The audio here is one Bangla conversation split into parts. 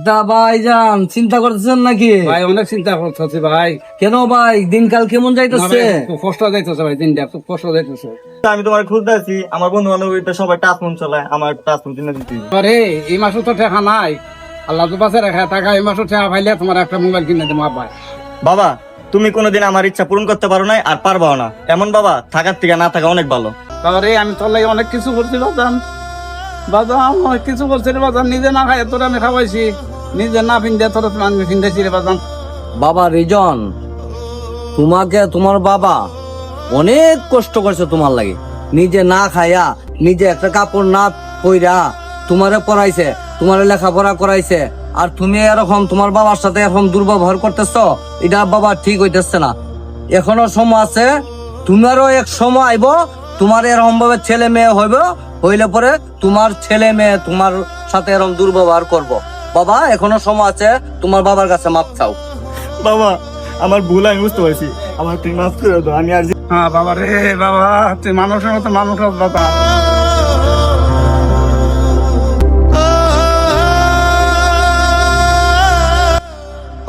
তা ভাইজান চিন্তা করতেছেন নাকি? ভাই অনেক চিন্তা করতেছি ভাই। কেন ভাই, দিনকাল কেমন না যাইতেছে? ভাই, খুব কষ্ট যাইতেছে ভাই, দিনটা খুব কষ্ট যাইতেছে। আমি তোমার খুঁজতে আছি, আমার বন্ধু বান্ধব সবাই টাচ ফোন চালায়, আমার টাচ ফোন কিনে দিতে। আরে এই মাসও তো টাকা নাই, আল্লাহ তো পাশে রাখা টাকা, এই মাসও টাকা পাইলে তোমার একটা মোবাইল কিনে দেবো ভাই। বাবা, তুমি কোনোদিন আমার ইচ্ছা পূরণ করতে পারো নাই আর পারবাও না, এমন বাবা থাকার থেকে না থাকা অনেক ভালো। তাহলে আমি তোর লাগে অনেক কিছু করছি বাজান, বাজান অনেক কিছু করছি রে বাজান, নিজে না খাই তোর আমি খাওয়াইছি, নিজে না ফিন্দে তোর আমি ফিন্দেছি রে বাজান। বাবা রিজন, তোমাকে তোমার বাবা অনেক কষ্ট করছে তোমার লাগে, নিজে না খাইয়া, নিজে একটা কাপড় না পইরা তোমারে পড়াইছে, তোমারে লেখাপড়া করাইছে, আর তুমি এরকম তোমার বাবার সাথে এরকম দুর্ব্যবহার করতেছো, এটা বাবা ঠিক হইতেছে না। এখনো সময় আছে, তোমারও এক সময় আইব, তোমার এরকম ভাবে ছেলে মেয়ে হইব, হইলে পরে তোমার ছেলে মেয়ে তোমার সাথে এরকম দুর্ব্যবহার করব। বাবা এখনো সময় আছে, তোমার বাবার কাছে মাপ চাও। বাবা, আমার ভুল আমি বুঝতে পারছি, আমার তুই মাফ করে দাও, আমি আর হ্যাঁ বাবা রে বাবা, তুই মানুষের মতো মানুষ হোক বাবা।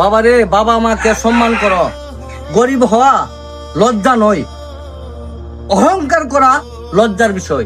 বাবা রে, বাবা মাকে সম্মান করো। গরিব হওয়া লজ্জা নয়, অহংকার করা লজ্জার বিষয়।